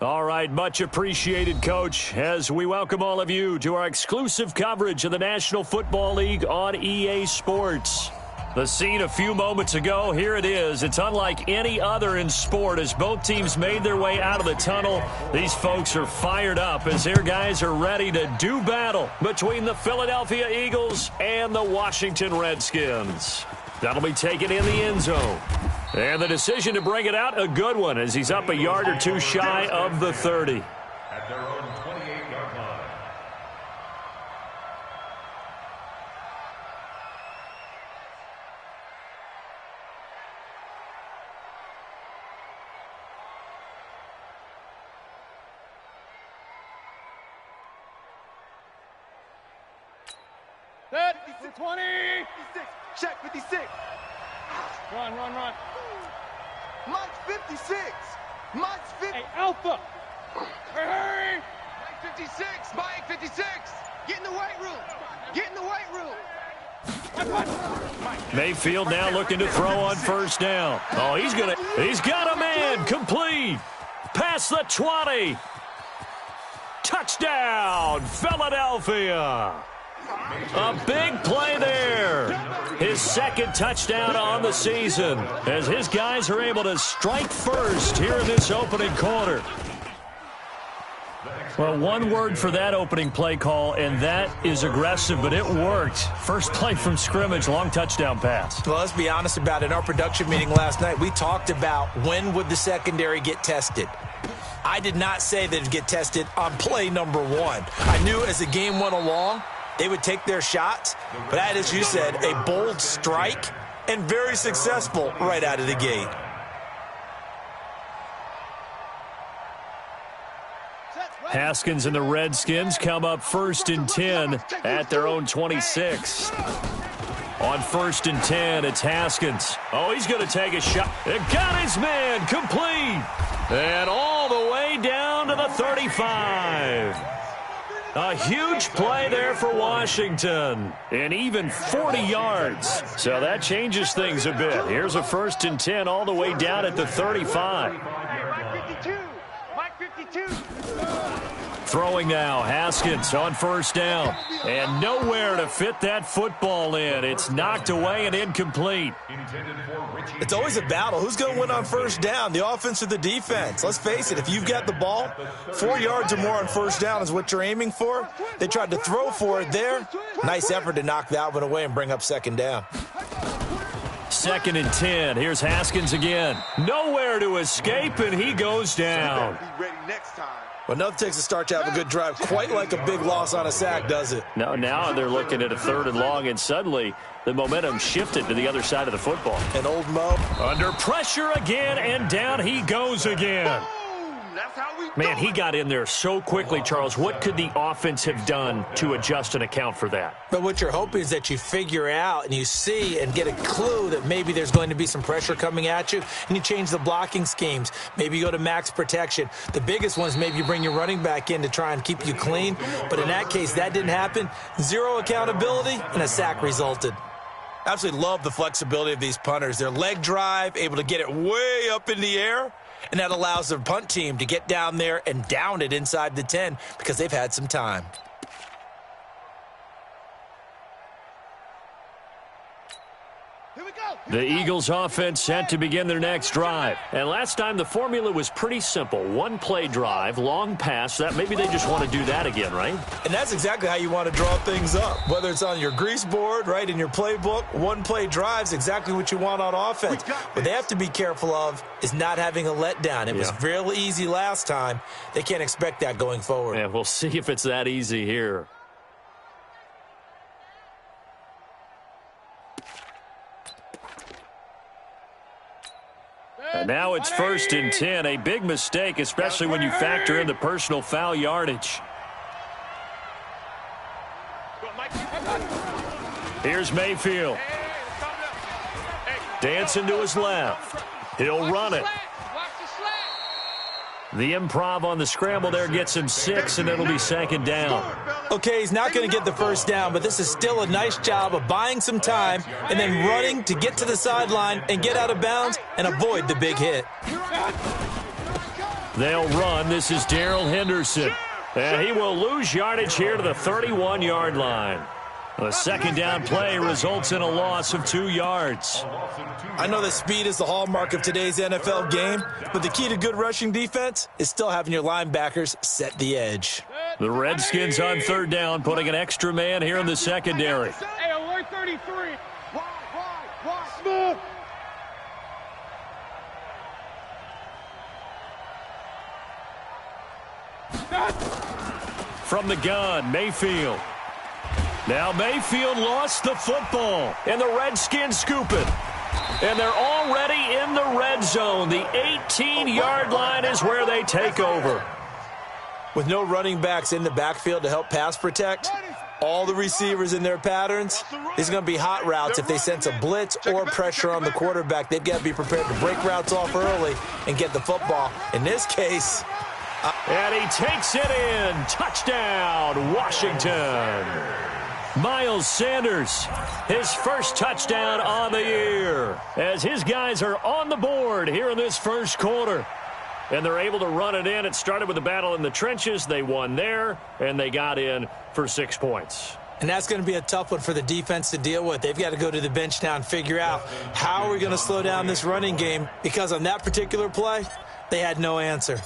All right, much appreciated, Coach, as we welcome all of you to our exclusive coverage of the National Football League on EA Sports. The scene a few moments ago, here it is. It's unlike any other in sport as both teams made their way out of the tunnel. These folks are fired up as their guys are ready to do battle between the Philadelphia Eagles and the Washington Redskins. That'll be taken in the end zone. And the decision to bring it out, a good one, as he's up a yard or two shy of the 30. At their own 28-yard line. Set, 20. 56, check 56. Run. Mike's 56. Mike's 50. Hey, Alpha. Hurry. Mike 56. Mike 56. Get in the weight room. Get in the weight room. Mayfield now looking to throw on first down. Oh, he's got a man. Complete. Past the 20. Touchdown, Philadelphia. A big play there. His second touchdown on the season as his guys are able to strike first here in this opening quarter. Well, one word for that opening play call, and that is aggressive, but it worked. First play from scrimmage, long touchdown pass. Well, let's be honest about it. In our production meeting last night, we talked about when would the secondary get tested. I did not say that it would get tested on play number one. I knew as the game went along, they would take their shots, but that, as you said, a bold strike and very successful right out of the gate. Haskins and the Redskins come up 1st and 10 at their own 26. On 1st and 10, it's Haskins. Oh, he's going to take a shot. It got his man complete. And all the way down to the 35. A huge play there for Washington, and even 40 yards. So that changes things a bit. Here's a 1st and 10 all the way down at the 35. Mike 52. Throwing now, Haskins on first down. And nowhere to fit that football in. It's knocked away and incomplete. It's always a battle. Who's going to win on first down, the offense or the defense? Let's face it, if you've got the ball, 4 yards or more on first down is what you're aiming for. They tried to throw for it there. Nice effort to knock that one away and bring up second down. 2nd and 10. Here's Haskins again. Nowhere to escape, and he goes down. Be ready next time. Well, nothing takes a start to have a good drive, quite like a big loss on a sack, does it? Now they're looking at a 3rd and long, and suddenly the momentum shifted to the other side of the football. And old Mo. Under pressure again, and down he goes again. That's how we Man, he got in there so quickly, Charles. What could the offense have done to adjust and account for that? But what you're hoping is that you figure out and you see and get a clue that maybe there's going to be some pressure coming at you, and you change the blocking schemes. Maybe you go to max protection. The biggest one is maybe you bring your running back in to try and keep you clean. But in that case, that didn't happen. Zero accountability, and a sack resulted. Absolutely love the flexibility of these punters. Their leg drive, able to get it way up in the air. And that allows the punt team to get down there and down it inside the 10 because they've had some time. The Eagles offense set to begin their next drive. And last time the formula was pretty simple. One play drive, long pass. That maybe they just want to do that again, right? And that's exactly how you want to draw things up. Whether it's on your grease board, right, in your playbook, one play drive's exactly what you want on offense. What they have to be careful of is not having a letdown. It was real easy last time. They can't expect that going forward. Yeah, we'll see if it's that easy here. And now it's 1st and 10, a big mistake, especially when you factor in the personal foul yardage. Here's Mayfield. Dancing to his left. He'll run it. The improv on the scramble there gets him 6, and it'll be 2nd down. Okay, he's not going to get the first down, but this is still a nice job of buying some time and then running to get to the sideline and get out of bounds and avoid the big hit. They'll run. This is Darrell Henderson. And he will lose yardage here to the 31-yard line. The second down play results in a loss of 2 yards. I know that speed is the hallmark of today's NFL game, but the key to good rushing defense is still having your linebackers set the edge. The Redskins on third down, putting an extra man here in the secondary. Hey, alert 33. Smooth. From the gun, Mayfield. Now Mayfield lost the football, and the Redskins scoop it. And they're already in the red zone. The 18-yard line is where they take over. With no running backs in the backfield to help pass protect, all the receivers in their patterns, these are going to be hot routes. If they sense a blitz or pressure on the quarterback, they've got to be prepared to break routes off early and get the football. In this case... And he takes it in. Touchdown, Washington. Miles Sanders, his first touchdown on the year, as his guys are on the board here in this first quarter. And they're able to run it in. It started with a battle in the trenches. They won there, and they got in for 6 points. And that's going to be a tough one for the defense to deal with. They've got to go to the bench now and figure out how are we going to slow down this running game, because on that particular play, they had no answer.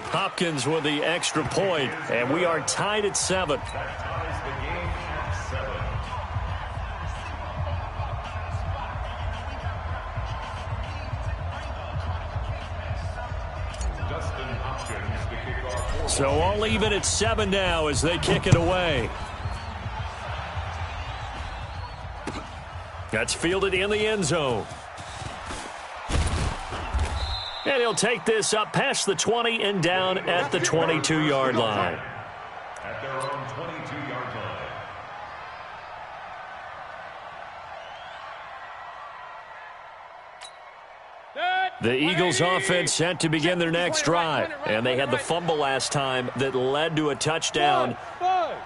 Hopkins with the extra point, and we are tied at 7. So all even at 7 now as they kick it away. That's fielded in the end zone. And he'll take this up past the 20 and down at the 22-yard line. At their own 22-yard line. The Eagles offense set to begin their next drive, and they had the fumble last time that led to a touchdown.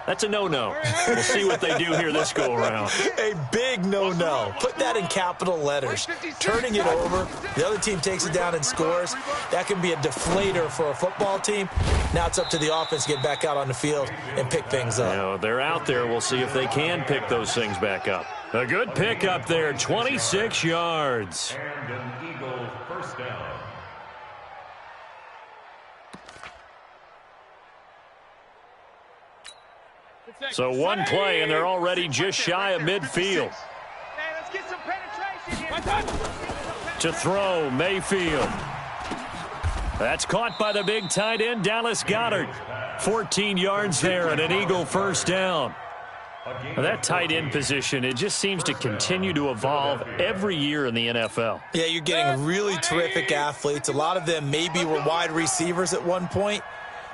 That's a no-no. We'll see what they do here this go-around. A big no-no. Put that in capital letters. Turning it over, the other team takes it down and scores. That can be a deflator for a football team. Now it's up to the offense to get back out on the field and pick things up. You know, they're out there. We'll see if they can pick those things back up. A good pick up there, 26 yards. And an Eagle first down. So one play, and they're already just shy of midfield. Hey, let's get some penetration here. To throw, Mayfield. That's caught by the big tight end, Dallas Goedert. 14 yards there and an Eagle first down. Now that tight end position, it just seems to continue to evolve every year in the NFL. Yeah, you're getting really terrific athletes. A lot of them maybe were wide receivers at one point.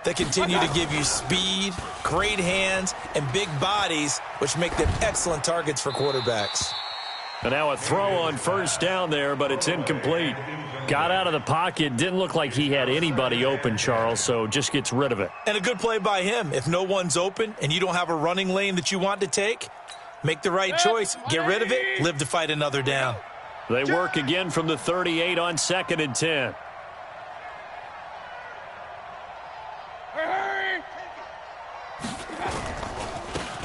They continue to give you speed, great hands, and big bodies, which make them excellent targets for quarterbacks. And now a throw on first down there, but it's incomplete. Got out of the pocket, didn't look like he had anybody open, Charles, so just gets rid of it. And a good play by him. If no one's open and you don't have a running lane that you want to take, make the right choice, get rid of it, live to fight another down. They work again from the 38 on 2nd and 10.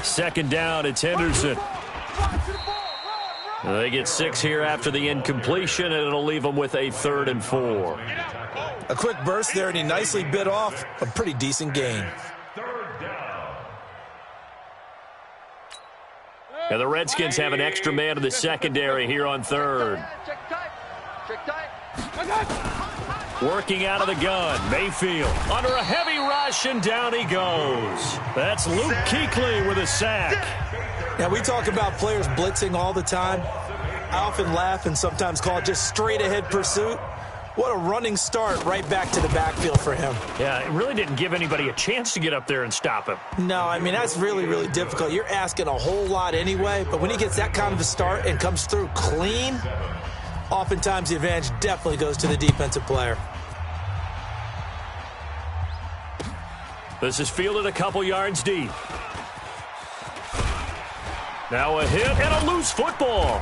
Second down, it's Henderson. They get 6 here after the incompletion, and it'll leave them with a 3rd and 4. A quick burst there, and he nicely bit off a pretty decent gain. And the Redskins have an extra man in the secondary here on 3rd. Check tight. Working out of the gun, Mayfield under a heavy rush, and down he goes. That's Luke Kuechly with a sack. Now, we talk about players blitzing all the time. I often laugh and sometimes call it just straight-ahead pursuit. What a running start right back to the backfield for him. Yeah, it really didn't give anybody a chance to get up there and stop him. No, I mean, that's really, really difficult. You're asking a whole lot anyway, but when he gets that kind of a start and comes through clean, oftentimes the advantage definitely goes to the defensive player. This is fielded a couple yards deep. Now a hit and a loose football.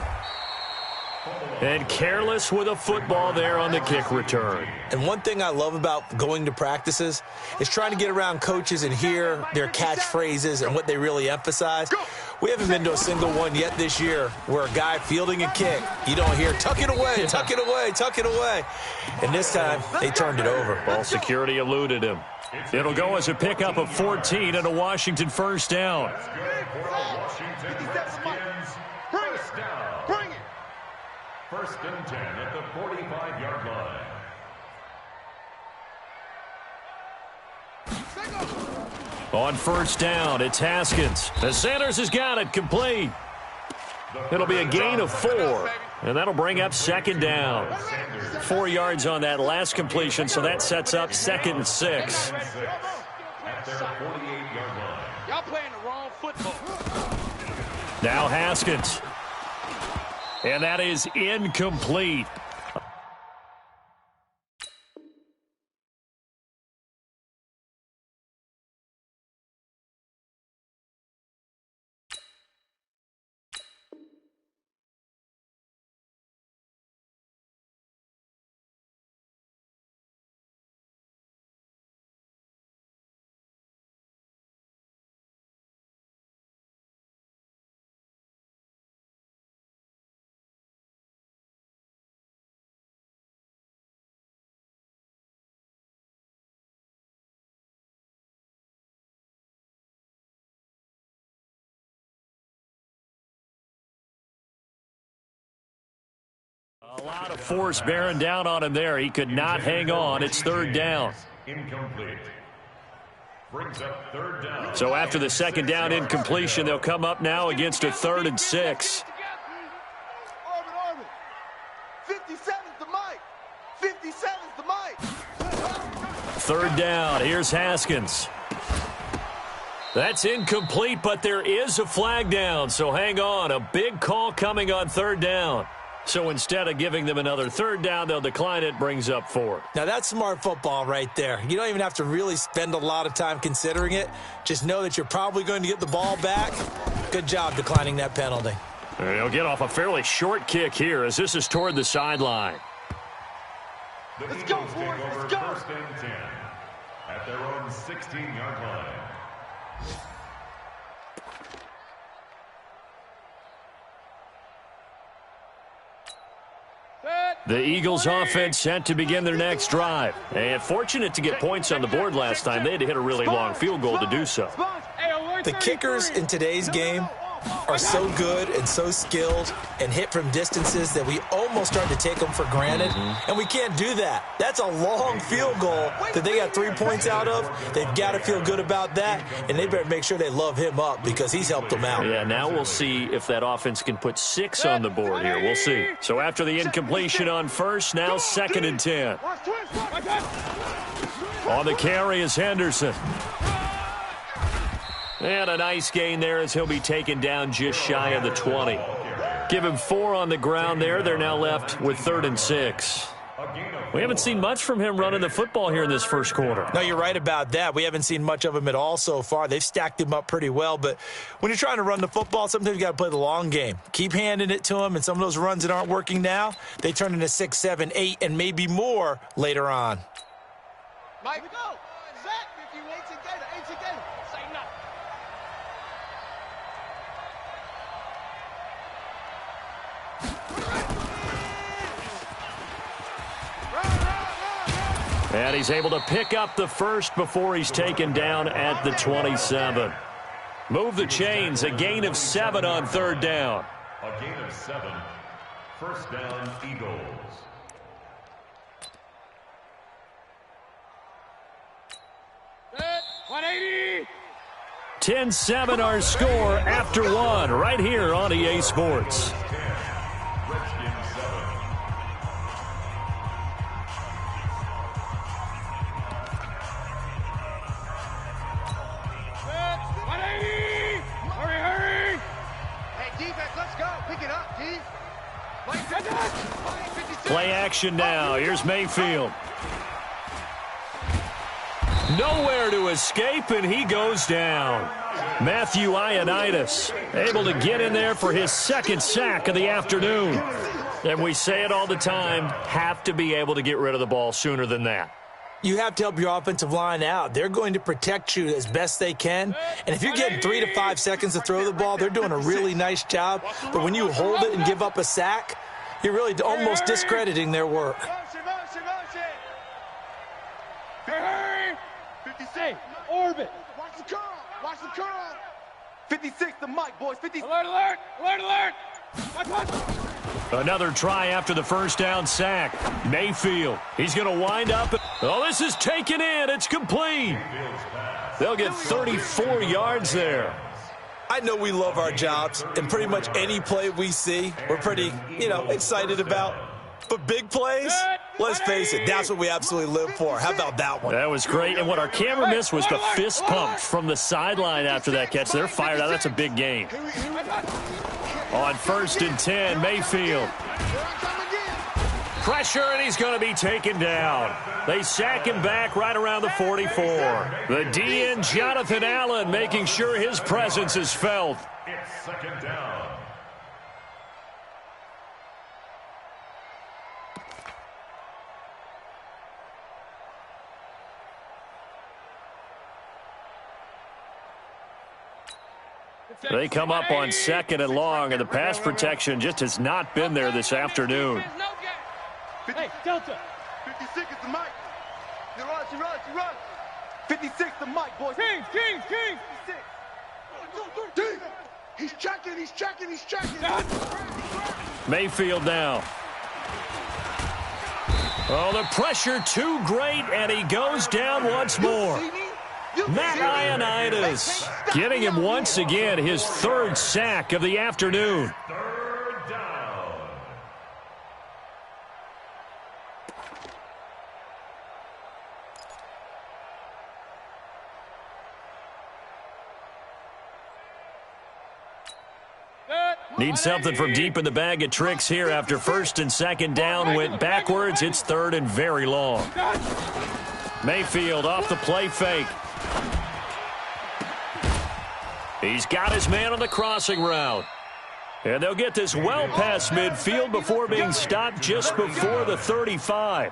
And careless with a football there on the kick return. And one thing I love about going to practices is trying to get around coaches and hear their catchphrases and what they really emphasize. We haven't been to a single one yet this year where a guy fielding a kick, you don't hear, tuck it away, tuck it away, tuck it away. And this time, they turned it over. Ball security eluded him. It'll go as a pickup of 14 and a Washington first down. Bring it. First and 10 at the 45-yard line. On first down, it's Haskins. The Sanders has got it complete. It'll be a gain of 4, and that'll bring up second down. 4 yards on that last completion, so that sets up 2nd and 6. At their 48-yard line. Y'all playing the wrong football. Now Haskins. And that is incomplete. A lot of force bearing down on him there. He could not hang on. It's third down. Incomplete. Brings up third down. So after the second down incompletion, they'll come up now against a 3rd and 6. Orbit. 57's the mic. 57's the mic. Third down. Here's Haskins. That's incomplete, but there is a flag down, so hang on. A big call coming on third down. So instead of giving them another third down, they'll decline it, brings up 4. Now, that's smart football right there. You don't even have to really spend a lot of time considering it. Just know that you're probably going to get the ball back. Good job declining that penalty. He'll get off a fairly short kick here as this is toward the sideline. Let's go, boys. Let's go. First and 10 at their own 16-yard line. The Eagles offense set to begin their next drive. And fortunate to get points on the board last time. They had to hit a really long field goal to do so. The kickers in today's game are so good and so skilled and hit from distances that we almost start to take them for granted. And we can't do that. That's a long field goal that they got 3 points out of. They've got to feel good about that, and they better make sure they love him up because he's helped them out. Yeah, now we'll see if that offense can put 6 on the board here. We'll see. So after the incompletion on first, now 2nd and 10. On the carry is Henderson. And a nice gain there as he'll be taken down just shy of the 20. Give him 4 on the ground there. They're now left with 3rd and 6. We haven't seen much from him running the football here in this first quarter. No, you're right about that. We haven't seen much of him at all so far. They've stacked him up pretty well, but when you're trying to run the football, sometimes you got to play the long game. Keep handing it to him, and some of those runs that aren't working now, they turn into 6, 7, 8, and maybe more later on. Mike, go. Zach, if you ain't together, say nothing. And he's able to pick up the first before he's taken down at the 27. Move the chains, a gain of 7 on third down. A gain of 7. First down, Eagles. Set. 180. 10-7 our score after 1 right here on EA Sports. Redskins 7. Set. 180. Hurry. Hey, defense, let's go. Pick it up, D. Play action now. Here's Mayfield. Nowhere to escape, and he goes down. Matthew Ioannidis able to get in there for his 2nd sack of the afternoon. And we say it all the time, have to be able to get rid of the ball sooner than that. You have to help your offensive line out. They're going to protect you as best they can. And if you're getting 3 to 5 seconds to throw the ball, they're doing a really nice job. But when you hold it and give up a sack, you're really almost discrediting their work. Hurry! 56. Orbit. Watch the curl. Watch the curl. 56, the mic, boys. 56. Alert, alert. Alert, alert. Watch. Another try after the first down sack. Mayfield, he's going to wind up. Oh, this is taken in. It's complete. They'll get 34 yards there. I know we love our jobs, and pretty much any play we see, we're pretty, excited about. But big plays, let's face it, that's what we absolutely live for. How about that one? That was great, and what our camera missed was the fist pump from the sideline after that catch. They're fired out. That's a big gain. On 1st and 10, Mayfield. Pressure, and he's going to be taken down. They sack him back right around the 44. The DN, Jonathan Allen, making sure his presence is felt. It's 2nd down. They come up on 2nd and long, and the pass protection just has not been there this afternoon. Hey, Delta. 56 is the mic. You rush. 56, the mic, boys. King. 56. He's checking. Mayfield now. Oh, the pressure too great, and he goes down once more. Matt Ioannidis getting him once again his 3rd sack of the afternoon. 3rd down. Need something from deep in the bag of tricks here after 1st and 2nd down went backwards. It's 3rd and very long. Mayfield off the play fake. He's got his man on the crossing route. And they'll get this well past midfield before being stopped just before the 35.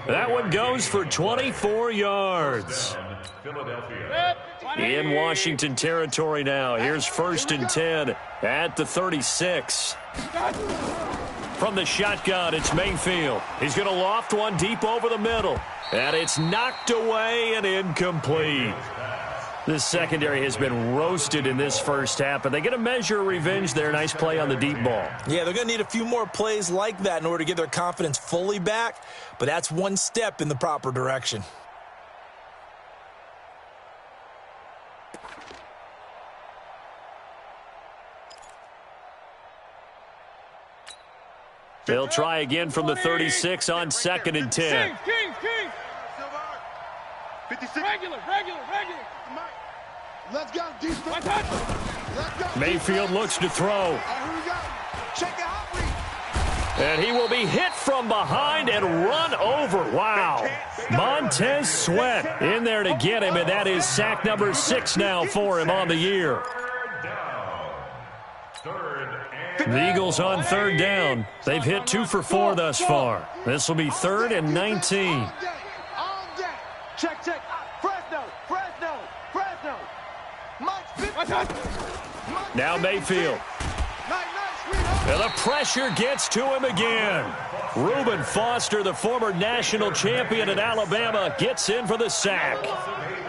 That one goes for 24 yards. In Washington territory now. Here's 1st and 10 at the 36. From the shotgun, it's Mayfield. He's going to loft one deep over the middle. And it's knocked away and incomplete. This secondary has been roasted in this first half, but they get a measure of revenge there. Nice play on the deep ball. Yeah, they're going to need a few more plays like that in order to get their confidence fully back, but that's one step in the proper direction. They'll try again from the 36 on 2nd and 10. King. 56. Regular. Let's go, defense. Let's go. Mayfield looks to throw. All right, here we go. Check the hot read. And he will be hit from behind and run over. Wow. Montez Sweat in there to get him, and that is sack number 6 now for him on the year. The Eagles on 3rd down. They've hit 2 for 4 thus far. This will be 3rd and 19. All day. Check. Fresno. Now Mayfield. And the pressure gets to him again. Reuben Foster, the former national champion at Alabama, gets in for the sack.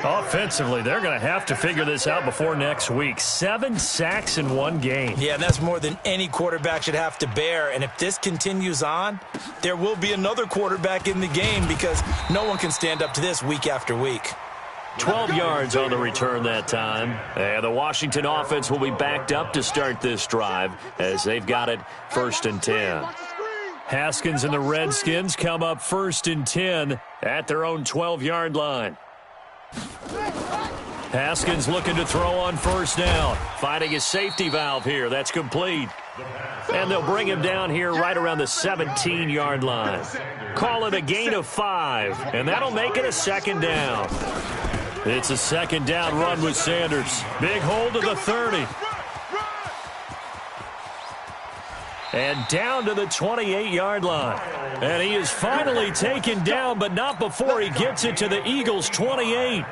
Offensively, they're going to have to figure this out before next week. 7 sacks in one game. Yeah, and that's more than any quarterback should have to bear. And if this continues on, there will be another quarterback in the game because no one can stand up to this week after week. 12 yards on the return that time. And the Washington offense will be backed up to start this drive as they've got it 1st and 10. Haskins and the Redskins come up 1st and 10 at their own 12-yard line. Haskins looking to throw on 1st down. Finding his safety valve here. That's complete. And they'll bring him down here right around the 17-yard line. Call it a gain of 5, and that'll make it a 2nd down. It's a 2nd down run with Sanders. Big hold of the 30. And down to the 28-yard line. And he is finally taken down, but not before he gets it to the Eagles' 28.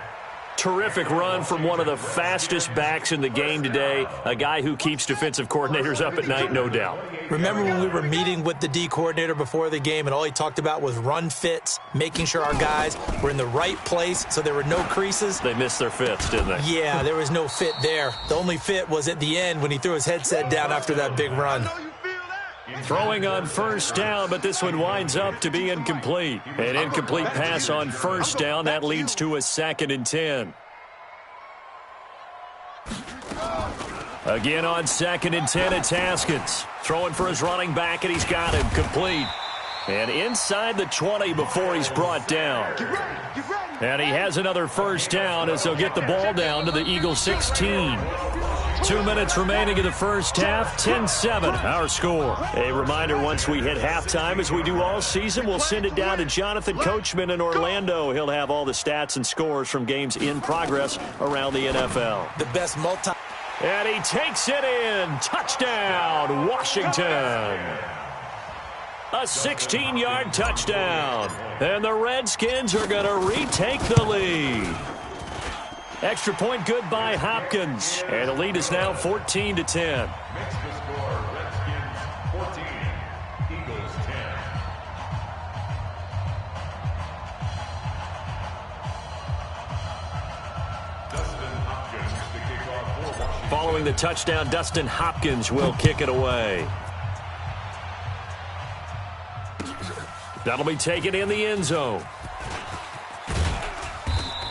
Terrific run from one of the fastest backs in the game today, a guy who keeps defensive coordinators up at night, no doubt. Remember when we were meeting with the D coordinator before the game and all he talked about was run fits, making sure our guys were in the right place so there were no creases? They missed their fits, didn't they? Yeah, there was no fit there. The only fit was at the end when he threw his headset down after that big run. Throwing on first down, but this one winds up to be incomplete. An incomplete pass on first down. That leads to a 2nd and 10. Again on 2nd and 10, it's Haskins. Throwing for his running back, and he's got him complete. And inside the 20 before he's brought down. And he has another first down as they'll get the ball down to the Eagles' 16. 2 minutes remaining in the first half, 10-7, our score. A reminder, once we hit halftime, as we do all season, we'll send it down to Jonathan Coachman in Orlando. He'll have all the stats and scores from games in progress around the NFL. The best multi... And he takes it in. Touchdown, Washington. A 16-yard touchdown. And the Redskins are going to retake the lead. Extra point good by Hopkins. And the lead is now 14-10. Makes the score Redskins 14, Eagles 10. Dustin Hopkins to kick off for Washington. Following the touchdown, Dustin Hopkins will kick it away. That'll be taken in the end zone.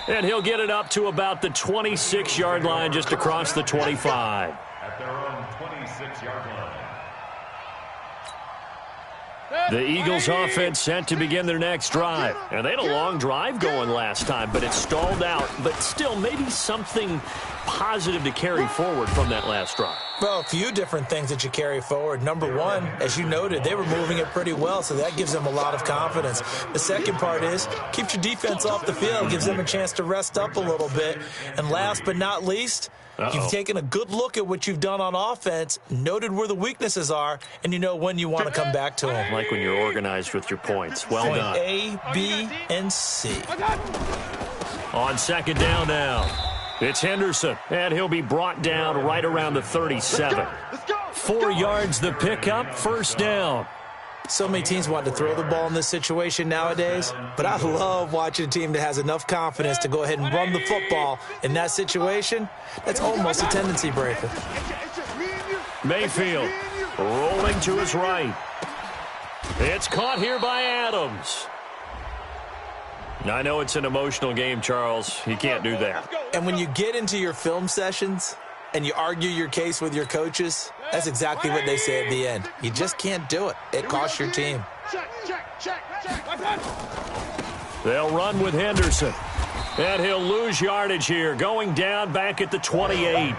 And he'll get it up to about the 26-yard line, just across the 25. At their own 26-yard line. The Eagles offense set to begin their next drive. And they had a long drive going last time, but it stalled out. But still, maybe something positive to carry forward from that last drive. Well, a few different things that you carry forward. Number one, as you noted, they were moving it pretty well, so that gives them a lot of confidence. The second part is, keeps your defense off the field, gives them a chance to rest up a little bit. And last but not least, you've taken a good look at what you've done on offense, noted where the weaknesses are, and you know when you want to come back to them. Like when you're organized with your points. Well Point done. A, B, and C. On 2nd down now. It's Henderson, and he'll be brought down right around the 37. 4 yards the pickup, first down. So many teams want to throw the ball in this situation nowadays, but I love watching a team that has enough confidence to go ahead and run the football in that situation. That's almost a tendency breaker. Mayfield rolling to his right. It's caught here by Adams. I know it's an emotional game, Charles. You can't do that. And when you get into your film sessions and you argue your case with your coaches, that's exactly what they say at the end. You just can't do it. It costs your team. They'll run with Henderson. And he'll lose yardage here, going down back at the 28.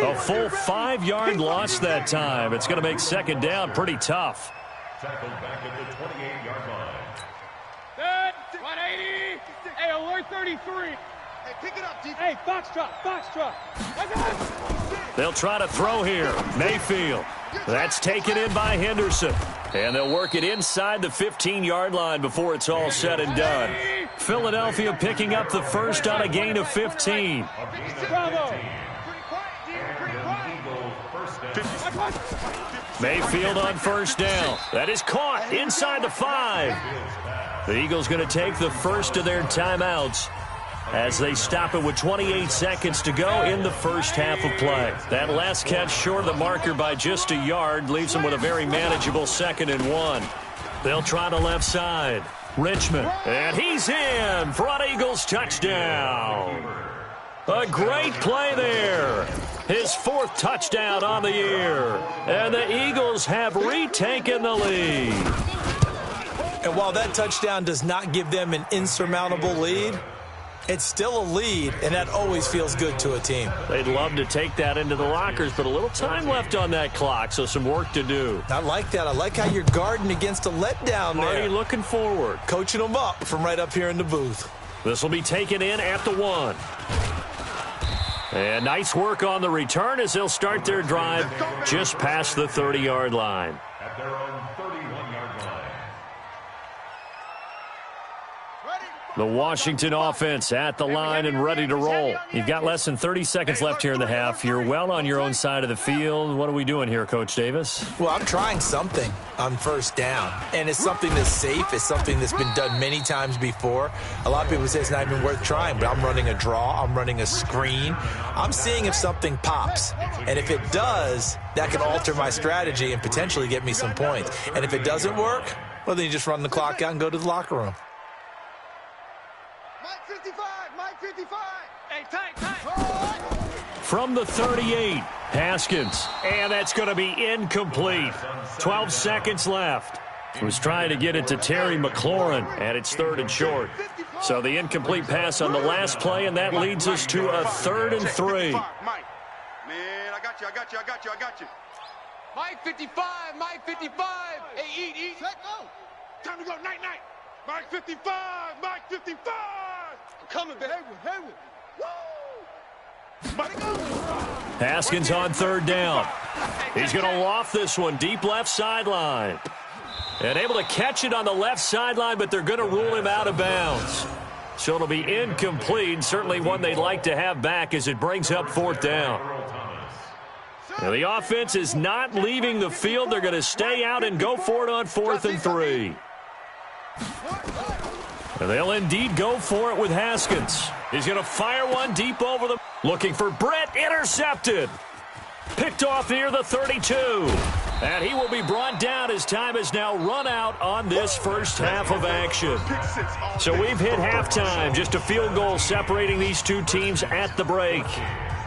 A full 5-yard loss that time. It's going to make 2nd down pretty tough. Tackled back at the 28-yard line. 180. Hey, alert 33. Hey, pick it up, defense. Hey, box drop. They'll try to throw here. Mayfield. That's taken in by Henderson. And they'll work it inside the 15-yard line before it's all said and done. Philadelphia picking up the first on a gain of 15. Bravo. Mayfield on first down. That is caught inside the 5. The Eagles going to take the first of their timeouts as they stop it with 28 seconds to go in the first half of play. That last catch short of the marker by just a yard leaves them with a very manageable 2nd and 1. They'll try the left side. Richmond, and he's in for an Eagles touchdown. A great play there. His 4th touchdown on the year. And the Eagles have retaken the lead. And while that touchdown does not give them an insurmountable lead, it's still a lead, and that always feels good to a team. They'd love to take that into the lockers, but a little time left on that clock, so some work to do. I like that. I like how you're guarding against a letdown there. Marty looking forward. Coaching them up from right up here in the booth. This will be taken in at the 1. And nice work on the return as they'll start their drive just past the 30-yard line. At their own 31-yard line. The Washington offense at the line and ready to roll. You've got less than 30 seconds left here in the half. You're well on your own side of the field. What are we doing here, Coach Davis? Well, I'm trying something on first down, and it's something that's safe. It's something that's been done many times before. A lot of people say it's not even worth trying, but I'm running a draw. I'm running a screen. I'm seeing if something pops, and if it does, that can alter my strategy and potentially get me some points. And if it doesn't work, well, then you just run the clock out and go to the locker room. Mike 55. Hey, tight. From the 38, Haskins. And that's going to be incomplete. 12 seconds left. He was trying to get it to Terry McLaurin, and it's 3rd and short. So the incomplete pass on the last play, and that leads us to a 3rd and 3. Mike, man, I got you. Mike 55. Hey, eat. Set, go. Time to go, night. Mike 55. Coming, baby. Haywood. Woo! Buddy, go. Haskins on 3rd down. He's going to loft this one deep left sideline. And able to catch it on the left sideline, but they're going to rule him out of bounds. So it'll be incomplete, certainly one they'd like to have back as it brings up 4th down. Now the offense is not leaving the field. They're going to stay out and go for it on 4th and 3. And they'll indeed go for it with Haskins. He's going to fire one deep over them. Looking for Brett, intercepted. Picked off near the 32. And he will be brought down as time has now run out on this first half of action. So we've hit halftime. Just a field goal separating these two teams at the break.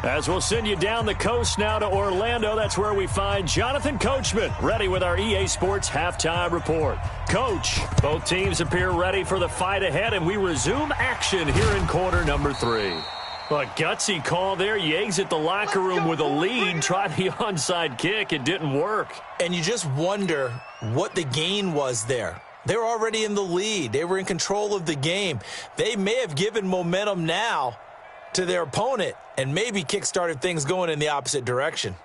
As we'll send you down the coast now to Orlando, that's where we find Jonathan Coachman, ready with our EA Sports Halftime Report. Coach, both teams appear ready for the fight ahead, and we resume action here in quarter number 3. A gutsy call there. You exit the locker room with a lead, try the onside kick. It didn't work. And you just wonder what the gain was there. They were already in the lead. They were in control of the game. They may have given momentum now to their opponent and maybe kick-started things going in the opposite direction.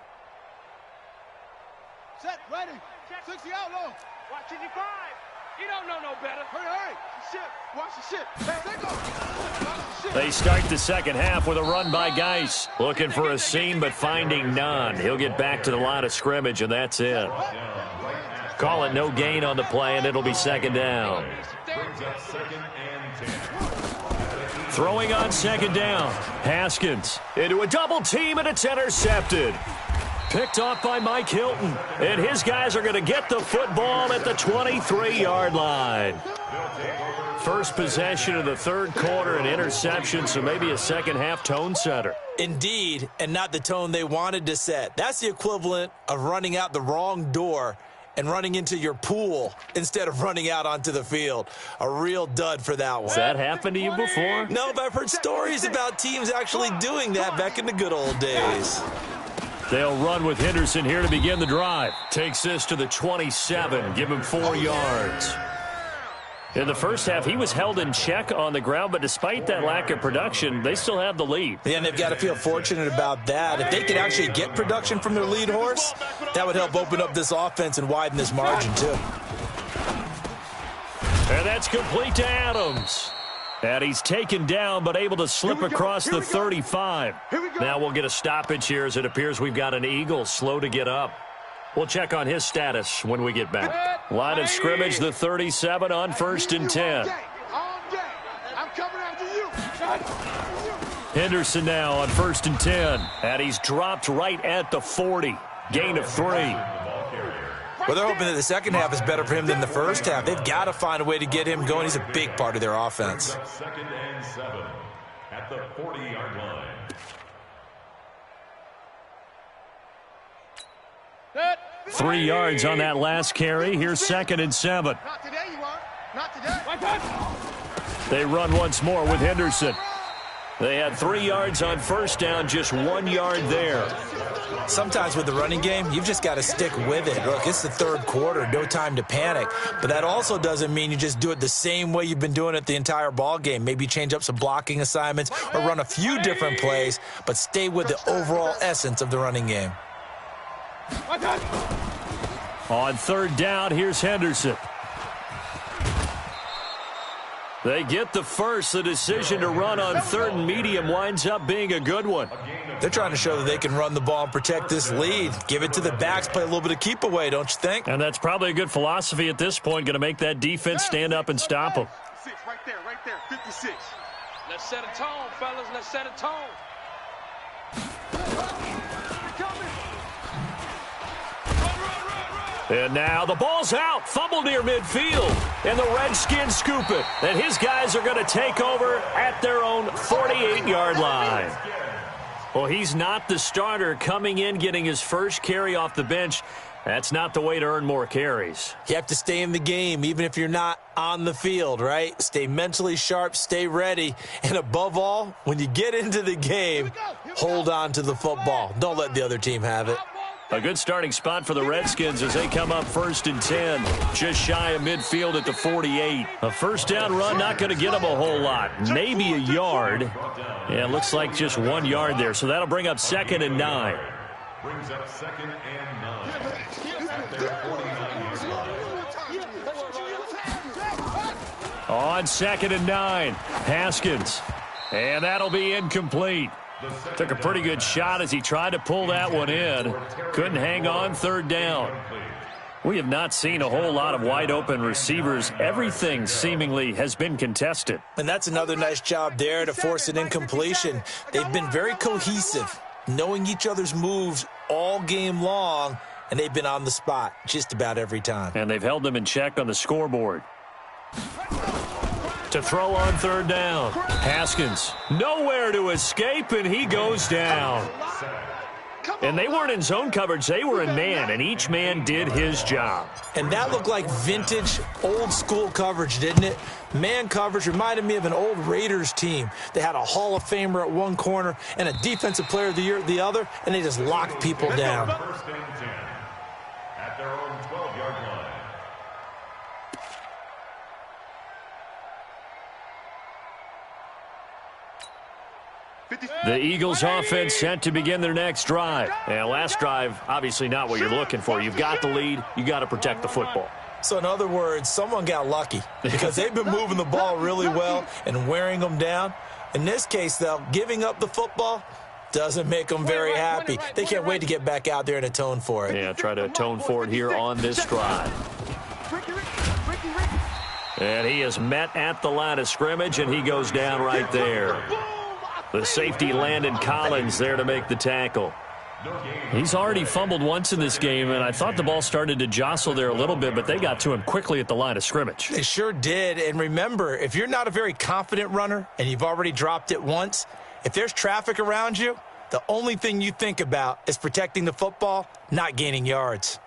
Set, ready. 60 out low. Watch 55. You don't know no better. Hurry. Shit. Watch the shit. Hey, they go. Watch the shit. They start the second half with a run by Geis. Looking for a seam, but finding none. He'll get back to the line of scrimmage, and that's it. Call it no gain on the play, and it'll be 2nd down. Brings up 2nd and 10. Throwing on 2nd down. Haskins into a double team, and it's intercepted. Picked off by Mike Hilton. And his guys are going to get the football at the 23-yard line. First possession of the 3rd quarter, an interception, so maybe a second-half tone setter. Indeed, and not the tone they wanted to set. That's the equivalent of running out the wrong door and running into your pool instead of running out onto the field. A real dud for that one. Has that happened to you before? No, but I've heard stories about teams actually doing that back in the good old days. They'll run with Henderson here to begin the drive. Takes this to the 27. Give him 4 yards. In the first half, he was held in check on the ground, but despite that lack of production, they still have the lead. Yeah, and they've got to feel fortunate about that. If they could actually get production from their lead horse, that would help open up this offense and widen this margin, too. And that's complete to Adams. And he's taken down, but able to slip across the 35. Now we'll get a stoppage here as it appears we've got an Eagle slow to get up. We'll check on his status when we get back. Line of scrimmage, the 37 on 1st and 10. I'm coming after you. Henderson now on 1st and 10. And he's dropped right at the 40. Gain of 3. Well, they're hoping that the second half is better for him than the first half. They've got to find a way to get him going. He's a big part of their offense. 2nd and 7 at the 40-yard line. 3 yards on that last carry. Here's 2nd and 7. Not today, you are. Not today. They run once more with Henderson. They had 3 yards on first down, just 1 yard there. Sometimes with the running game, you've just got to stick with it. Look, it's the third quarter, no time to panic. But that also doesn't mean you just do it the same way you've been doing it the entire ball game. Maybe change up some blocking assignments or run a few different plays, but stay with the overall essence of the running game. On third down, here's Henderson. They get the first. The decision to run on third and medium winds up being a good one. They're trying to show that they can run the ball and protect this lead. Give it to the backs, play a little bit of keep away, don't you think? And that's probably a good philosophy at this point, going to make that defense stand up and stop them. Right there, 56. Let's set a tone, fellas. Let's set a tone. And now the ball's out. Fumble near midfield. And the Redskins scoop it. And his guys are going to take over at their own 48-yard line. Well, he's not the starter coming in, getting his first carry off the bench. That's not the way to earn more carries. You have to stay in the game, even if you're not on the field, right? Stay mentally sharp, stay ready. And above all, when you get into the game, hold on to the football. Don't let the other team have it. A good starting spot for the Redskins as they come up 1st and 10, just shy of midfield at the 48. A first down run, not going to get them a whole lot. Maybe a yard. Yeah, it looks like just 1 yard there, so that'll bring up 2nd and 9. Brings up 2nd and 9 at their 49-yard line. On 2nd and 9, Haskins. And that'll be incomplete. Took a pretty good shot as he tried to pull that one in. Couldn't hang on, 3rd down. We have not seen a whole lot of wide-open receivers. Everything seemingly has been contested. And that's another nice job there to force an incompletion. They've been very cohesive, knowing each other's moves all game long, and they've been on the spot just about every time. And they've held them in check on the scoreboard. To throw on 3rd down. Haskins, nowhere to escape, and he goes down. And they weren't in zone coverage. They were in man, and each man did his job. And that looked like vintage, old-school coverage, didn't it? Man coverage reminded me of an old Raiders team. They had a Hall of Famer at one corner and a Defensive Player of the Year at the other, and they just locked people down. 1st and 10 at their own 12-yard line. The Eagles offense set to begin their next drive. And last drive, obviously not what you're looking for. You've got the lead. You got to protect the football. So in other words, someone got lucky because they've been moving the ball really well and wearing them down. In this case, though, giving up the football doesn't make them very happy. They can't wait to get back out there and atone for it. Yeah, try to atone for it here on this drive. And he is met at the line of scrimmage, and he goes down right there. The safety, Landon Collins, there to make the tackle. He's already fumbled once in this game, and I thought the ball started to jostle there a little bit, but they got to him quickly at the line of scrimmage. They sure did. And remember, if you're not a very confident runner and you've already dropped it once, if there's traffic around you, the only thing you think about is protecting the football, not gaining yards.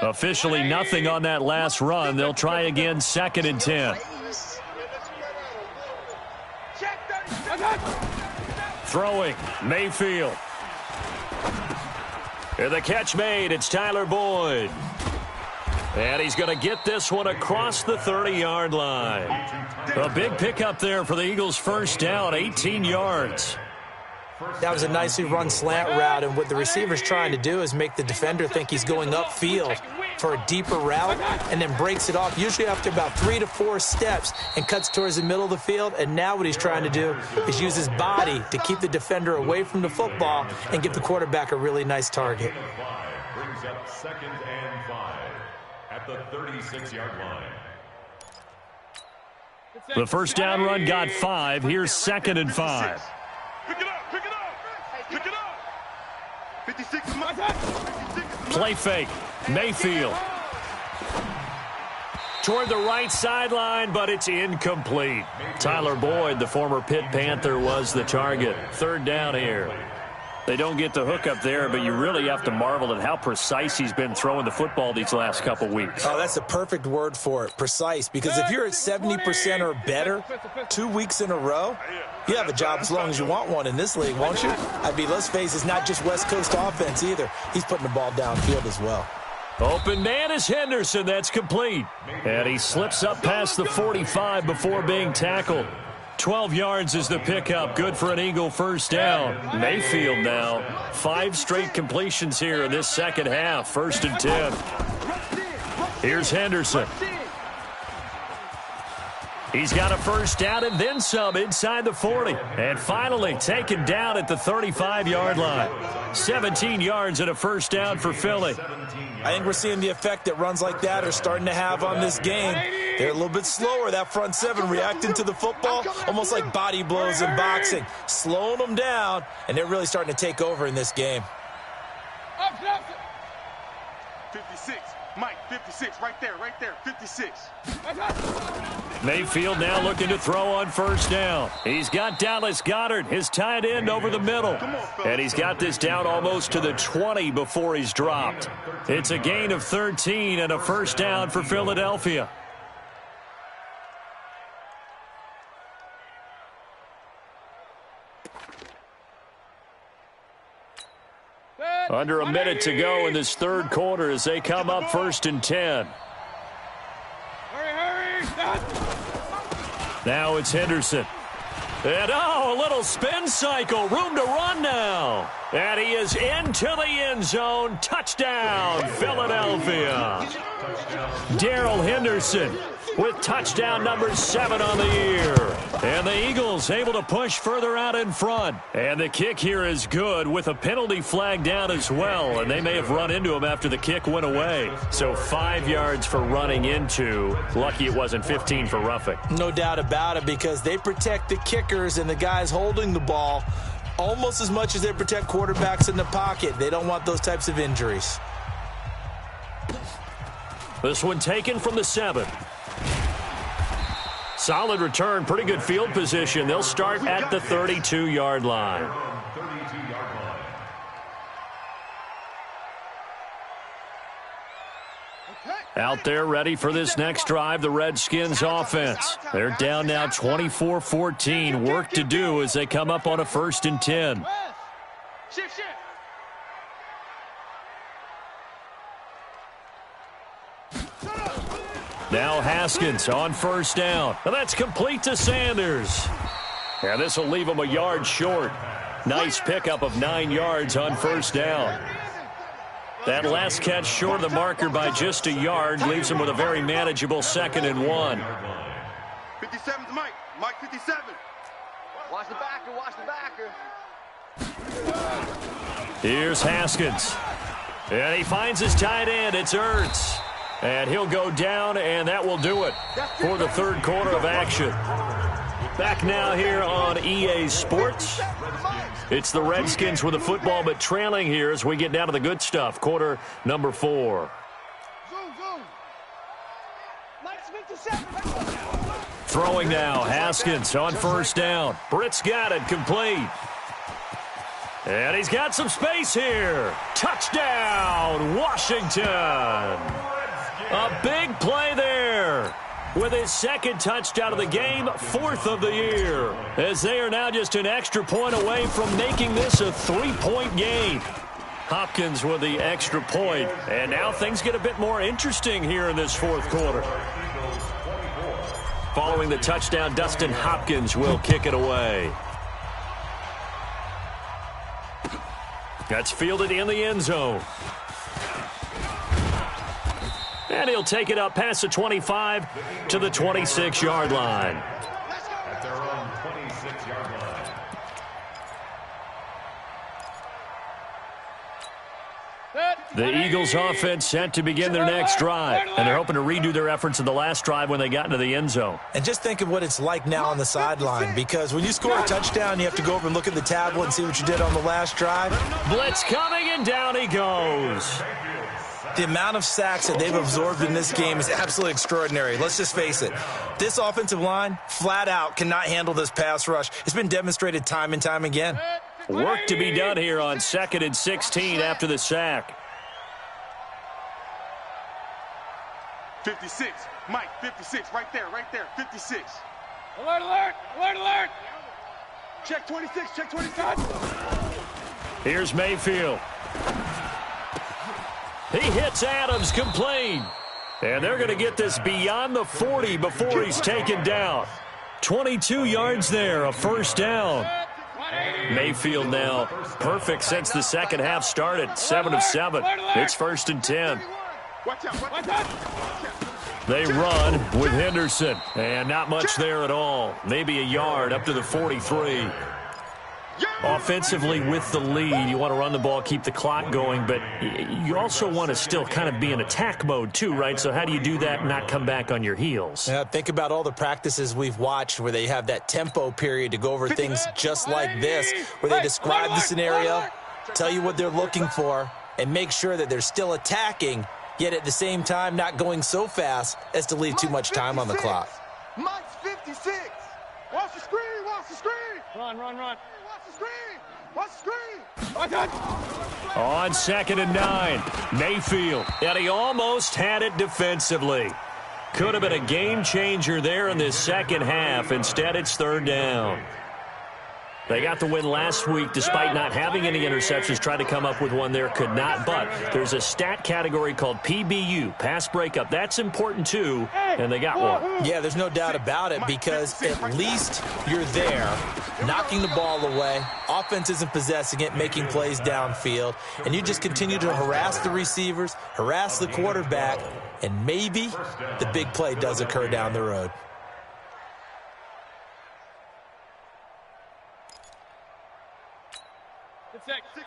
Officially nothing on that last run. They'll try again, 2nd and 10. Throwing, Mayfield. And the catch made, it's Tyler Boyd. And he's going to get this one across the 30-yard line. A big pickup there for the Eagles' first down, 18 yards. That was a nicely run slant route, and what the receiver's trying to do is make the defender think he's going upfield for a deeper route and then breaks it off, usually after about 3 to 4 steps, and cuts towards the middle of the field. And now what he's trying to do is use his body to keep the defender away from the football and give the quarterback a really nice target. Brings up 2nd and 5 at the 36-yard line. The first down run got 5. Here's 2nd and 5. Pick it up, pick it up, pick it up. 56 is mine. Play fake, Mayfield. Toward the right sideline, but it's incomplete. Tyler Boyd, the former Pitt Panther, was the target. 3rd down here. They don't get the hook up there, but you really have to marvel at how precise he's been throwing the football these last couple weeks. Oh, that's the perfect word for it, precise. Because if you're at 70% or better 2 weeks in a row, you have a job as long as you want one in this league, won't you? I mean, let's face it, it's not just West Coast offense either. He's putting the ball downfield as well. Open man is Henderson. That's complete. And he slips up past the 45 before being tackled. 12 yards is the pickup. Good for an Eagle first down. Mayfield now. 5 straight completions here in this second half. 1st and 10. Here's Henderson. He's got a first down and then some inside the 40. And finally taken down at the 35-yard line. 17 yards and a first down for Philly. I think we're seeing the effect that runs like that are starting to have on this game. They're a little bit slower, that front seven, reacting to the football, almost like body blows in boxing, slowing them down, and they're really starting to take over in this game. 56, Mike, 56, right there, 56. Mayfield now looking to throw on first down. He's got Dallas Goedert, his tight end, over the middle. And he's got this down almost to the 20 before he's dropped. It's a gain of 13 and a first down for Philadelphia. Under a minute to go in this third quarter as they come up 1st and 10. Now it's Henderson. And, a little spin cycle. Room to run now. And he is into the end zone. Touchdown, Philadelphia. Darrell Henderson with touchdown number 7 on the year. And the Eagles able to push further out in front. And the kick here is good with a penalty flag down as well. And they may have run into him after the kick went away. So 5 yards for running into. Lucky it wasn't 15 for roughing. No doubt about it, because they protect the kickers and the guys holding the ball almost as much as they protect quarterbacks in the pocket. They don't want those types of injuries. This one taken from the 7. Solid return, pretty good field position. They'll start at the 32-yard line. Out there ready for this next drive, the Redskins offense. They're down now 24-14. Work to do as they come up on a 1st and 10. Now Haskins on first down. And that's complete to Sanders. And this will leave him a yard short. Nice pickup of 9 yards on first down. That last catch short of the marker by just a yard leaves him with a very manageable 2nd and 1. 57's Mike. Mike 57. Watch the backer, Here's Haskins. And he finds his tight end. It's Ertz. And he'll go down, and that will do it for the third quarter of action. Back now here on EA Sports. It's the Redskins with the football, but trailing here as we get down to the good stuff. Quarter number 4. Throwing now, Haskins on first down. Britt's got it, complete. And he's got some space here. Touchdown, Washington. A big play there with his 2nd touchdown of the game, 4th of the year, as they are now just an extra point away from making this a 3-point game. Hopkins with the extra point, and now things get a bit more interesting here in this 4th quarter. Following the touchdown, Dustin Hopkins will kick it away. That's fielded in the end zone. And he'll take it up past the 25 to the 26-yard line. At their own 26-yard line. The Eagles offense set to begin their next drive, and they're hoping to redo their efforts in the last drive when they got into the end zone. And just think of what it's like now on the sideline, because when you score a touchdown, you have to go over and look at the tablet and see what you did on the last drive. Blitz coming, and down he goes. The amount of sacks that they've absorbed in this game is absolutely extraordinary. Let's just face it. This offensive line, flat out, cannot handle this pass rush. It's been demonstrated time and time again. Work to be done here on 2nd and 16 after the sack. 56. Mike, 56. Right there, 56. Alert, alert, alert, alert. Check 26, check 26. Here's Mayfield. He hits Adams complete. And they're going to get this beyond the 40 before he's taken down. 22 yards there, a first down. Mayfield now perfect since the second half started. 7 of 7. It's 1st and 10. They run with Henderson. And not much there at all. Maybe a yard up to the 43. Offensively with the lead, you want to run the ball, keep the clock going, but you also want to still kind of be in attack mode too, right? So how do you do that and not come back on your heels? Yeah, think about all the practices we've watched where they have that tempo period to go over things just like this, where they describe the scenario, tell you what they're looking for, and make sure that they're still attacking, yet at the same time not going so fast as to leave too much time on the clock. Mike's 56. Watch the screen, watch the screen. Run, run, run. Watch the screen, watch the screen. Watch it. On 2nd and 9, Mayfield. And he almost had it defensively. Could have been a game changer there in this second half. Instead, it's 3rd down. They got the win last week despite not having any interceptions. Tried to come up with one there, could not. But there's a stat category called PBU, pass breakup. That's important too, and they got one. Yeah, there's no doubt about it because at least you're there, knocking the ball away. Offense isn't possessing it, making plays downfield. And you just continue to harass the receivers, harass the quarterback, and maybe the big play does occur down the road.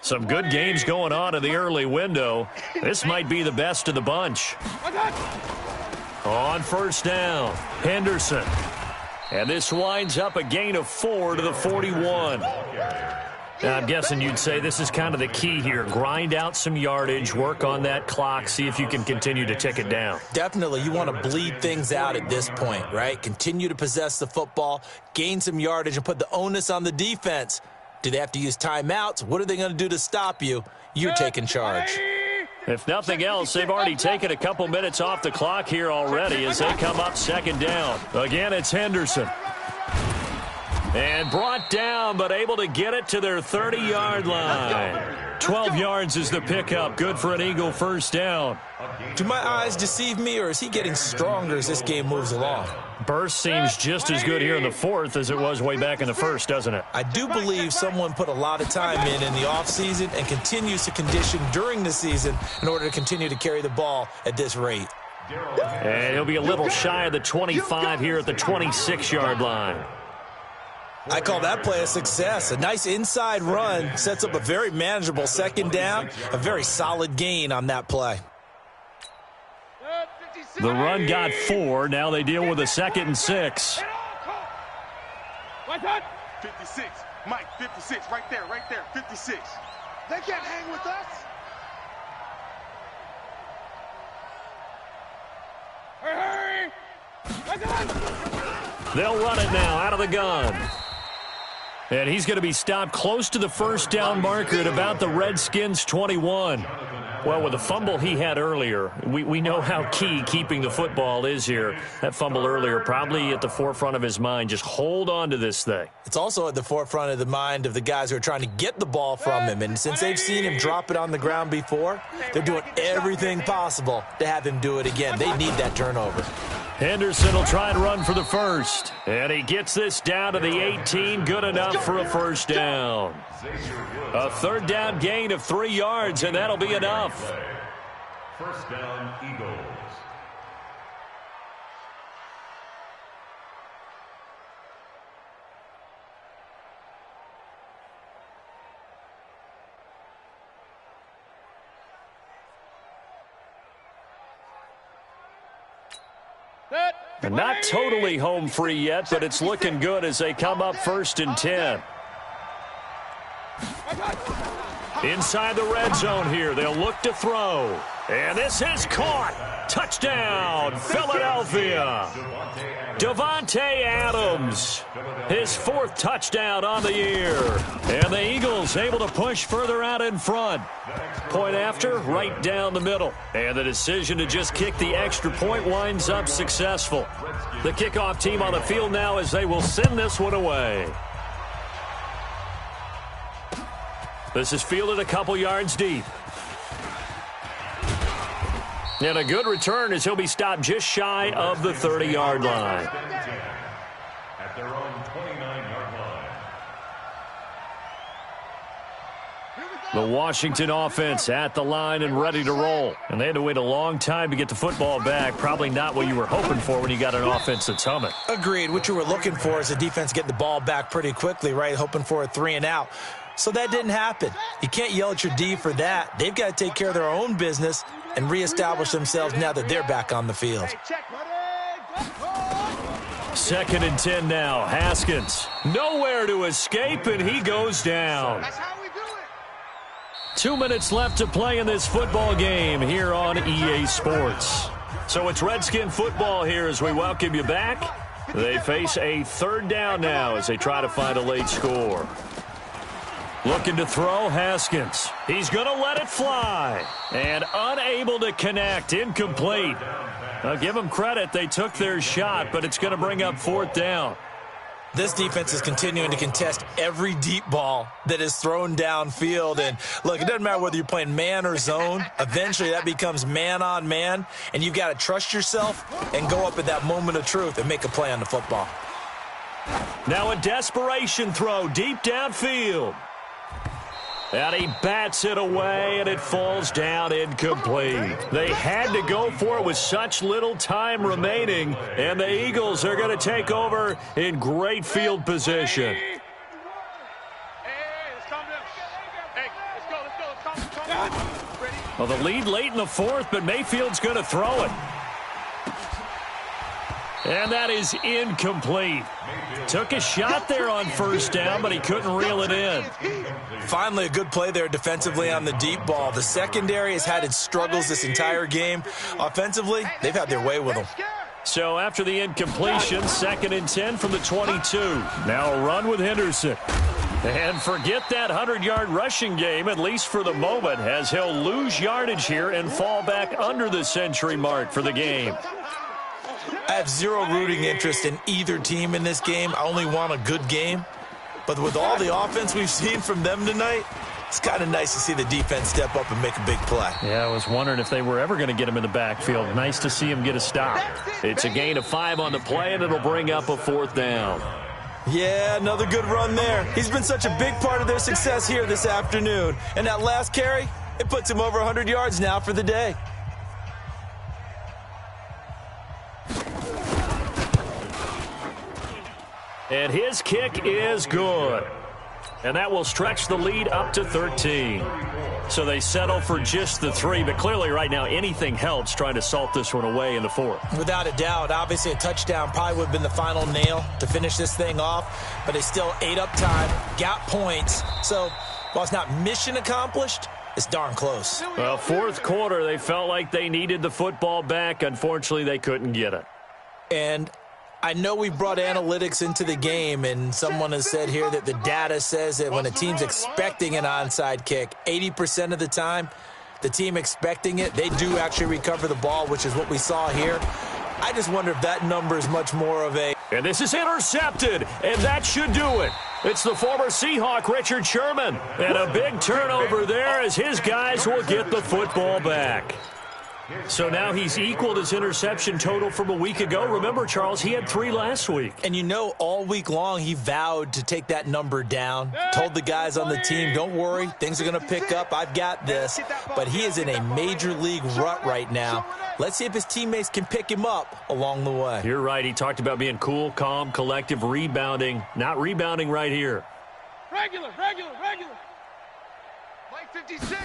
Some good games going on in the early window. This might be the best of the bunch. On 1st down, Henderson. And this winds up a gain of 4 to the 41. Now, I'm guessing you'd say this is kind of the key here. Grind out some yardage, work on that clock, see if you can continue to tick it down. Definitely, you want to bleed things out at this point, right? Continue to possess the football, gain some yardage, and put the onus on the defense. Do they have to use timeouts? What are they going to do to stop you? You're taking charge. If nothing else, they've already taken a couple minutes off the clock here already as they come up 2nd down. Again, it's Henderson. And brought down, but able to get it to their 30-yard line. 12 yards is the pickup. Good for an Eagle 1st down. Do my eyes deceive me, or is he getting stronger as this game moves along? Burst seems just as good here in the 4th as it was way back in the 1st, doesn't it? I do believe someone put a lot of time in the offseason and continues to condition during the season in order to continue to carry the ball at this rate. And he'll be a little shy of the 25 here at the 26-yard line. I call that play a success. A nice inside run sets up a very manageable 2nd down, a very solid gain on that play. The run got 4. Now they deal with a 2nd and 6. 56. Mike, 56. Right there, 56. They can't hang with us. Hurry! They'll run it now out of the gun. And he's going to be stopped close to the 1st down marker at about the Redskins' 21. Well, with the fumble he had earlier, we know how key keeping the football is here. That fumble earlier probably at the forefront of his mind. Just hold on to this thing. It's also at the forefront of the mind of the guys who are trying to get the ball from him. And since they've seen him drop it on the ground before, they're doing everything possible to have him do it again. They need that turnover. Henderson will try and run for the 1st. And he gets this down to the 18. Good enough for a 1st down. A 3rd down gain of 3 yards, and that'll be enough. 1st down, Eagles. And not totally home free yet, but it's looking good as they come up 1st and 10. Inside the red zone here, they'll look to throw. And this is caught. Touchdown, Philadelphia. Davante Adams, his 4th touchdown on the year. And the Eagles able to push further out in front. Point after, right down the middle. And the decision to just kick the extra point winds up successful. The kickoff team on the field now as they will send this one away. This is fielded a couple yards deep. And a good return as he'll be stopped just shy of the 30-yard line. At their own 29-yard line. The Washington offense at the line and ready to roll. And they had to wait a long time to get the football back. Probably not what you were hoping for when you got an offense that's humming. Agreed. What you were looking for is the defense getting the ball back pretty quickly, right? Hoping for a 3 and out. So that didn't happen. You can't yell at your D for that. They've got to take care of their own business and reestablish themselves now that they're back on the field. 2nd and 10 now. Haskins nowhere to escape, and he goes down. 2 minutes left to play in this football game here on EA Sports. So it's Redskin football here as we welcome you back. They face a 3rd down now as they try to find a late score. Looking to throw, Haskins. He's going to let it fly. And unable to connect, incomplete. I'll give them credit. They took their shot, but it's going to bring up 4th down. This defense is continuing to contest every deep ball that is thrown downfield. And, look, it doesn't matter whether you're playing man or zone. Eventually, that becomes man on man. And you've got to trust yourself and go up at that moment of truth and make a play on the football. Now a desperation throw deep downfield. And he bats it away, and it falls down incomplete. They had to go for it with such little time remaining, and the Eagles are going to take over in great field position. Well, the lead late in the 4th, but Mayfield's going to throw it. And that is incomplete. Took a shot there on 1st down, but he couldn't reel it in. Finally, a good play there defensively on the deep ball. The secondary has had its struggles this entire game. Offensively, they've had their way with them. So after the incompletion, 2nd and 10 from the 22. Now a run with Henderson. And forget that 100-yard rushing game, at least for the moment, as he'll lose yardage here and fall back under the century mark for the game. I have zero rooting interest in either team in this game. I only want a good game. But with all the offense we've seen from them tonight, it's kind of nice to see the defense step up and make a big play. Yeah, I was wondering if they were ever going to get him in the backfield. Nice to see him get a stop. It's a gain of 5 on the play, and it'll bring up a 4th down. Yeah, another good run there. He's been such a big part of their success here this afternoon. And that last carry, it puts him over 100 yards now for the day. And his kick is good. And that will stretch the lead up to 13. So they settle for just the 3, but clearly right now anything helps trying to salt this one away in the 4th. Without a doubt, obviously a touchdown probably would have been the final nail to finish this thing off, but they still ate up time, got points. So while it's not mission accomplished, it's darn close. Well, 4th quarter, they felt like they needed the football back. Unfortunately, they couldn't get it. And I know we brought analytics into the game, and someone has said here that the data says that when a team's expecting an onside kick, 80% of the time, the team expecting it, they do actually recover the ball, which is what we saw here. I just wonder if that number is much more of a... And this is intercepted, and that should do it. It's the former Seahawk, Richard Sherman. And a big turnover there as his guys will get the football back. So now he's equaled his interception total from a week ago. Remember, Charles, he had 3 last week. And you know, all week long, he vowed to take that number down. Told the guys on the team, don't worry, things are going to pick up. I've got this. But he is in a major league rut right now. Let's see if his teammates can pick him up along the way. You're right. He talked about being cool, calm, collective, rebounding. Not rebounding right here. Regular. Mike 56.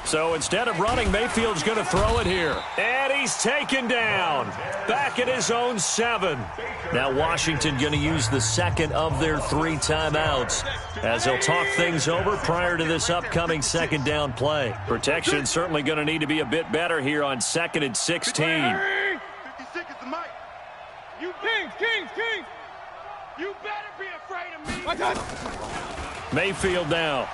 So instead of running, Mayfield's going to throw it here. And he's taken down. Back at his own 7. Now Washington going to use the second of their 3 timeouts as they'll talk things over prior to this upcoming second down play. Protection certainly going to need to be a bit better here on 2nd and 16. 56 is the mic. You Kings! You better be afraid of me! My God! Mayfield now.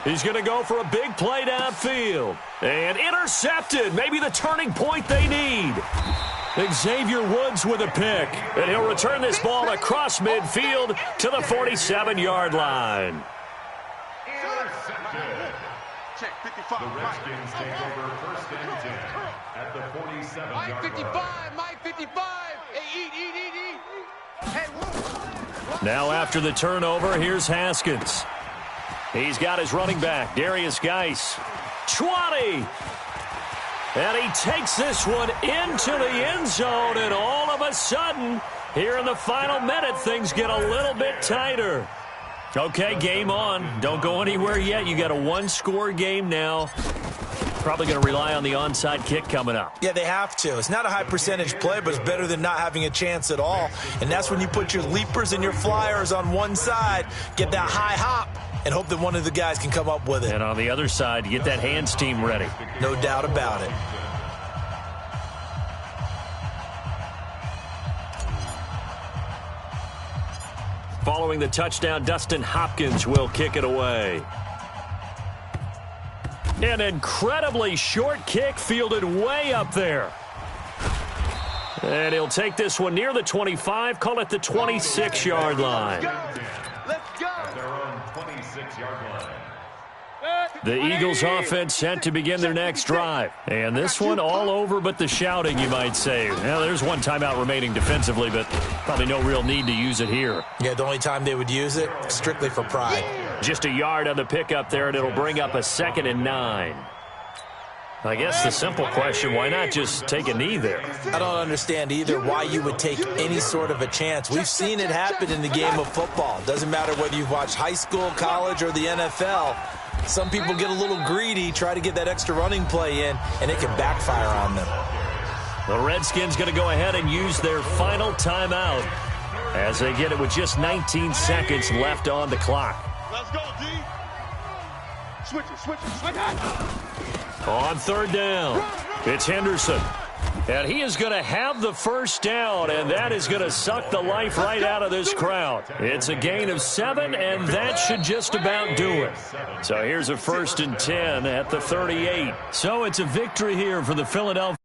He's going to go for a big play downfield. And intercepted. Maybe the turning point they need. Xavier Woods with a pick. And he'll return this ball across midfield to the 47-yard line. Intercepted. Check 55. The Redskins take over 1st and 10 at the 47-yard line. Mike 55! Hey, eat! Hey, Now after the turnover, here's Haskins. He's got his running back, Darius Geis. 20! And he takes this one into the end zone, and all of a sudden, here in the final minute, things get a little bit tighter. Okay, game on. Don't go anywhere yet. You got a 1-score game now. Probably going to rely on the onside kick coming up. Yeah, they have to. It's not a high percentage play, but it's better than not having a chance at all. And that's when you put your leapers and your flyers on one side, get that high hop, and hope that one of the guys can come up with it. And on the other side, get that hands team ready. No doubt about it. Following the touchdown, Dustin Hopkins will kick it away. An incredibly short kick fielded way up there. And he'll take this one near the 25, call it the 26-yard line. Let's go! At their own 26-yard line. The Eagles offense set to begin their next drive. And this one all over but the shouting, you might say. Now, there's one timeout remaining defensively, but probably no real need to use it here. Yeah, the only time they would use it, strictly for pride. Just a yard on the pickup there, and it'll bring up a 2nd and 9. I guess the simple question, why not just take a knee there? I don't understand either why you would take any sort of a chance. We've seen it happen in the game of football. Doesn't matter whether you've watched high school, college, or the NFL. Some people get a little greedy, try to get that extra running play in, and it can backfire on them. The Redskins going to go ahead and use their final timeout as they get it with just 19 seconds left on the clock. Let's go, D! Switch it. My God! On 3rd down, it's Henderson. And he is going to have the first down, and that is going to suck the life right out of this crowd. It's a gain of 7, and that should just about do it. So here's a 1st and 10 at the 38. So it's a victory here for the Philadelphia.